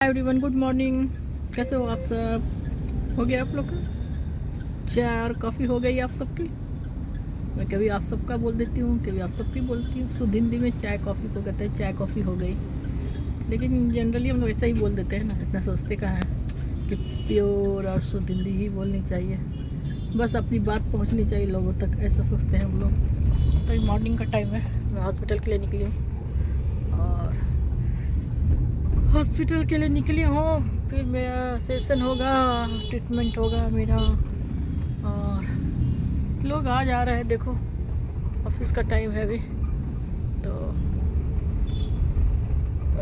Everyone, good morning. कैसे हो आप सब? हो गया आप लोग का चाय और कॉफ़ी? हो गई आप सबकी? मैं कभी आप सबका बोल देती हूँ, कभी आप सबकी बोलती हूँ। शुद्ध हिंदी में चाय कॉफ़ी को कहते हैं चाय कॉफ़ी हो गई, लेकिन जनरली हम लोग ऐसा ही बोल देते हैं ना, इतना सोचते कहाँ हैं कि प्योर और शुद्ध हिंदी ही बोलनी चाहिए, बस अपनी बात पहुँचनी चाहिए लोगों तक, ऐसा सोचते हैं हम लोग। तो मॉर्निंग का टाइम है, मैं हॉस्पिटल के लिए निकली हूँ और हॉस्पिटल के लिए निकली हूँ। फिर मेरा सेशन होगा, ट्रीटमेंट होगा मेरा, और लोग आ जा रहे हैं। देखो ऑफिस का टाइम है अभी, तो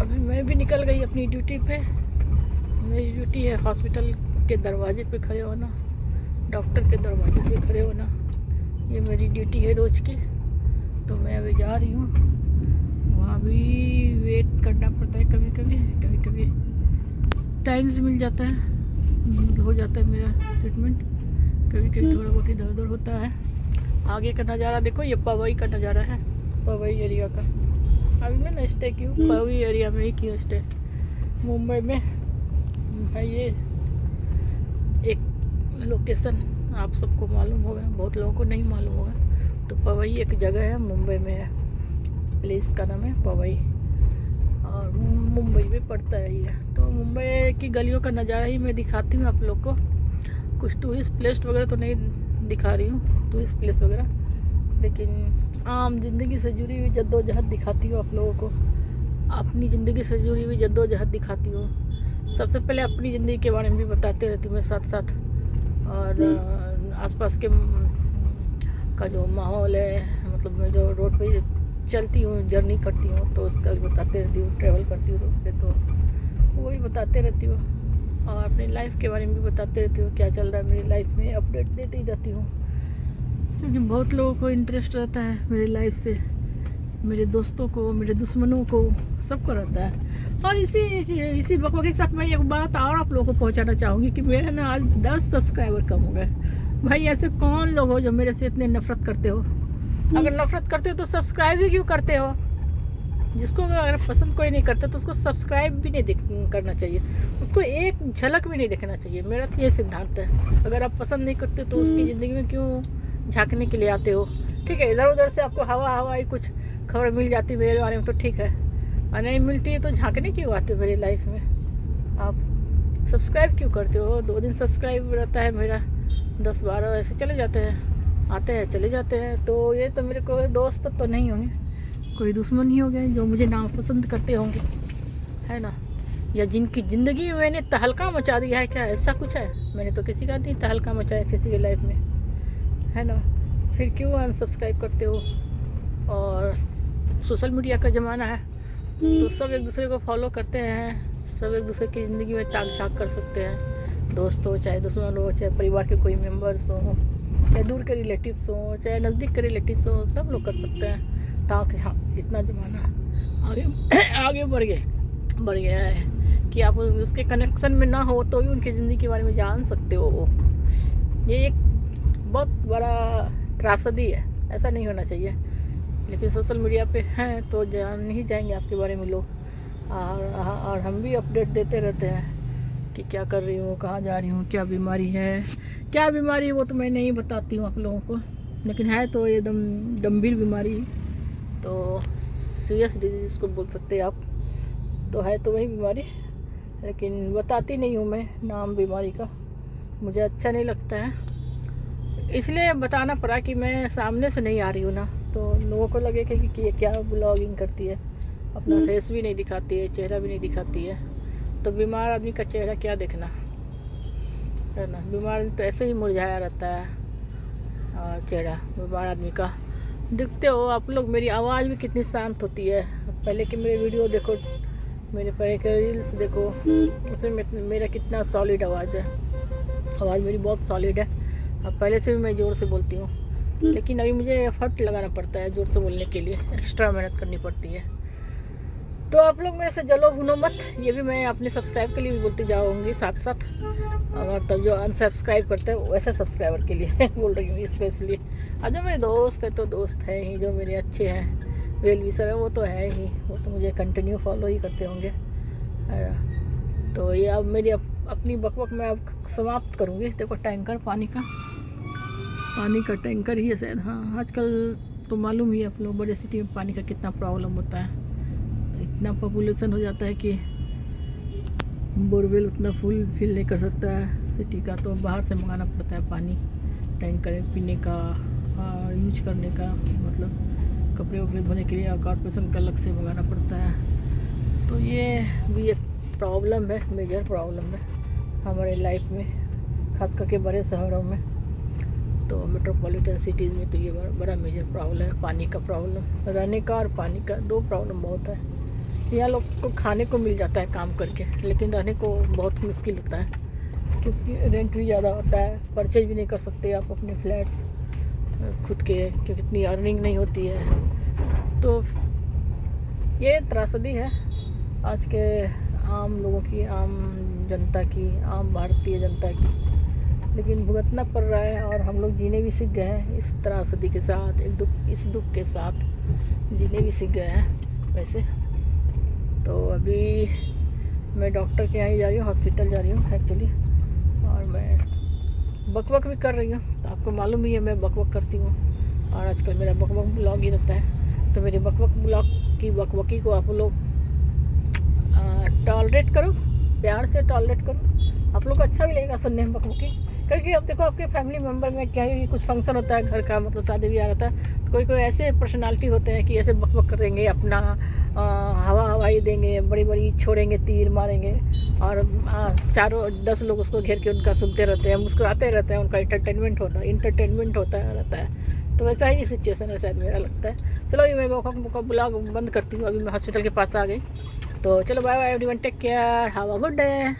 अभी मैं भी निकल गई अपनी ड्यूटी पे। मेरी ड्यूटी है हॉस्पिटल के दरवाजे पे खड़े होना, डॉक्टर के दरवाजे पे खड़े होना, ये मेरी ड्यूटी है रोज़ की। तो मैं अभी जा रही हूँ, वहाँ भी वेट करना पड़ता है। कभी कभी टाइम से मिल जाता है, हो जाता है मेरा ट्रीटमेंट। कभी कभी थोड़ा बहुत इधर उधर होता है। आगे का नज़ारा देखो, ये पवई का नज़ारा है, पवई एरिया का। अभी मैं ना स्टे की हूँ पवई एरिया में ही की हूँ स्टे, मुंबई में है ये एक लोकेशन। आप सबको मालूम होगा, बहुत लोगों को नहीं मालूम होगा। तो पवई एक जगह है, मुंबई में है, प्लेस का नाम है पवई, और मुंबई में पड़ता है ये। तो मुंबई की गलियों का नज़ारा ही मैं दिखाती हूँ आप लोग को। कुछ टूरिस्ट प्लेस वगैरह तो नहीं दिखा रही हूँ, टूरिस्ट प्लेस वगैरह, लेकिन आम ज़िंदगी से जुड़ी हुई जद्दोजहद दिखाती हूँ आप लोगों को। अपनी ज़िंदगी से जुड़ी हुई जद्दोजहद दिखाती हूँ। सबसे पहले अपनी ज़िंदगी के बारे में भी बताते रहती हूँ मैं साथ साथ, और आसपास के का जो माहौल है, मतलब मैं जो रोड पे चलती हूँ, जर्नी करती हूँ, तो उसका भी बताते रहती हूँ। ट्रैवल करती हूँ रोड पे, तो वही बताते रहती हूँ। और अपनी लाइफ के बारे में भी बताते रहती हूँ, क्या चल रहा है मेरी लाइफ में, अपडेट देती जाती हूँ, क्योंकि बहुत लोगों को इंटरेस्ट रहता है मेरी लाइफ से। मेरे दोस्तों को, मेरे दुश्मनों को, सबको रहता है। और इसी बकबक के साथ मैं एक बात और आप लोगों को पहुंचाना चाहूँगी कि मेरे ना आज 10 सब्सक्राइबर कम हो गए। भाई ऐसे कौन लोग हो जो मेरे से इतने नफरत करते हो? अगर नफरत करते हो तो सब्सक्राइब ही क्यों करते हो? जिसको अगर पसंद कोई नहीं करता तो उसको सब्सक्राइब भी नहीं करना चाहिए, उसको एक झलक भी नहीं देखना चाहिए। मेरा तो ये सिद्धांत है। अगर आप पसंद नहीं करते तो उसकी ज़िंदगी में क्यों झांकने के लिए आते हो? ठीक है, इधर उधर से आपको हवाई कुछ खबर मिल जाती है मेरे बारे में तो ठीक है, और नहीं मिलती है तो झांकने क्यों आते हो मेरी लाइफ में? आप सब्सक्राइब क्यों करते हो? 2 दिन सब्सक्राइब रहता है मेरा, 10-12 ऐसे चले जाते हैं, आते हैं चले जाते हैं। तो ये तो मेरे को दोस्त तो नहीं होंगे, कोई दुश्मन ही हो गए जो मुझे नापसंद करते होंगे, है ना? या जिनकी ज़िंदगी में मैंने तहलका मचा दिया है, क्या ऐसा कुछ है? मैंने तो किसी का नहीं तहलका मचाया किसी की लाइफ में, है ना? फिर क्यों अनसब्सक्राइब करते हो? और सोशल मीडिया का ज़माना है, तो सब एक दूसरे को फॉलो करते हैं, सब एक दूसरे की ज़िंदगी में ताक झाँक कर सकते हैं। दोस्त हो, चाहे दुश्मन हो, चाहे परिवार के कोई मेम्बर्स हों, चाहे दूर के रिलेटिव्स हों, चाहे नज़दीक के रिलेटिव्स हों, सब लोग कर सकते हैं ताक झाँक। इतना ज़माना आगे आगे बढ़ गया है कि आप उसके कनेक्शन में ना हो तो भी उनकी ज़िंदगी के बारे में जान सकते हो। ये एक बहुत बड़ा त्रासदी है, ऐसा नहीं होना चाहिए। लेकिन सोशल मीडिया पे हैं तो जान ही जाएंगे आपके बारे में लोग, और हम भी अपडेट देते रहते हैं कि क्या कर रही हूँ, कहाँ जा रही हूँ, क्या बीमारी है वो तो मैं नहीं बताती हूँ आप लोगों को, लेकिन है तो एकदम गंभीर बीमारी, तो सीरियस डिजीज़ इसको बोल सकते हैं आप। तो है तो वही बीमारी, लेकिन बताती नहीं हूँ मैं नाम बीमारी का, मुझे अच्छा नहीं लगता है, इसलिए बताना पड़ा कि मैं सामने से नहीं आ रही हूँ ना, तो लोगों को लगेगा कि ये क्या ब्लॉगिंग करती है, अपना फेस भी नहीं दिखाती है, चेहरा भी नहीं दिखाती है। तो बीमार आदमी का चेहरा क्या देखना, है ना? बीमार तो ऐसे ही मुरझाया रहता है चेहरा बीमार आदमी का। देखते हो आप लोग मेरी आवाज़ भी कितनी शांत होती है। पहले के मेरे वीडियो देखो, मेरे पहले के रील्स देखो, उसमें मेरा कितना सॉलिड आवाज़ है। आवाज़ मेरी बहुत सॉलिड है। अब पहले से भी मैं ज़ोर से बोलती हूँ, लेकिन अभी मुझे एफर्ट लगाना पड़ता है ज़ोर से बोलने के लिए, एक्स्ट्रा मेहनत करनी पड़ती है। तो आप लोग मेरे से जलो भुनो मत, ये भी मैं अपने सब्सक्राइब के लिए भी बोलती जाऊँगी साथ साथ, और तब जो अनसब्सक्राइब करते हैं वैसे सब्सक्राइबर के लिए बोल रही हूँ स्पेशली। और जो मेरे दोस्त है तो दोस्त है ही, जो मेरे अच्छे हैं वेल विशर है वो तो है ही, वो तो मुझे कंटिन्यू फॉलो ही करते होंगे। अब मेरी अपनी बकबक मैं अब समाप्त करूँगी। देखो टैंकर पानी का टैंकर ही है शायद। हाँ, आजकल तो मालूम ही है आप लोग, बड़े सिटी में पानी का कितना प्रॉब्लम होता है। तो इतना पॉपुलेशन हो जाता है कि बोरवेल उतना फुल फिल नहीं कर सकता है सिटी का, तो बाहर से मंगाना पड़ता है पानी। टैंकर पीने का और यूज करने का, मतलब कपड़े वपड़े धोने के लिए कॉर्पोरेशन का अलग से मंगाना पड़ता है। तो ये भी एक प्रॉब्लम है, मेजर प्रॉब्लम है हमारे लाइफ में, खास करके बड़े शहरों में। तो मेट्रोपॉलिटन सिटीज़ में तो ये बड़ा मेजर प्रॉब्लम है, पानी का प्रॉब्लम। रहने का और पानी का दो प्रॉब्लम बहुत है। यहाँ लोग को खाने को मिल जाता है काम करके, लेकिन रहने को बहुत मुश्किल होता है क्योंकि रेंट भी ज़्यादा होता है। परचेज भी नहीं कर सकते आप अपने फ्लैट्स खुद के, क्योंकि इतनी अर्निंग नहीं होती है। तो ये त्रासदी है आज के आम लोगों की, आम जनता की, आम भारतीय जनता की। लेकिन भुगतना पड़ रहा है और हम लोग जीने भी सीख गए हैं इस त्रासदी के साथ, इस दुख के साथ जीने भी सीख गए हैं वैसे। तो अभी मैं डॉक्टर के यहाँ ही जा रही हूँ, हॉस्पिटल जा रही हूँ एक्चुअली, और मैं बकबक भी कर रही हूँ। तो आपको मालूम ही है मैं बकबक करती हूँ, और आजकल मेरा बकबक ब्लॉग ही रहता है। तो मेरे बकबक ब्लॉग की बकबकी को आप लोग टॉलरेट करो, प्यार से टॉलरेट करो। आप लोग को अच्छा भी लगेगा सुनने में बकबकी, क्योंकि अब देखो आपके फैमिली मेम्बर में क्या ही कुछ फंक्शन होता है घर का, मतलब शादी भी आ रहता है, तो कोई कोई ऐसे पर्सनालिटी होते हैं कि ऐसे बकबक करेंगे, अपना हवाई देंगे, बड़ी बड़ी छोड़ेंगे, तीर मारेंगे, और चारों 10 लोग उसको घेर के उनका सुनते रहते हैं, मुस्कुराते रहते हैं, उनका इंटरटेनमेंट होता रहता है। तो वैसा ही सिचुएशन है शायद, मेरा लगता है। चलो अभी मैं ब्लॉग बंद करती हूँ, अभी मैं हॉस्पिटल के पास आ गई। तो चलो bye bye everyone, take care, have a good day.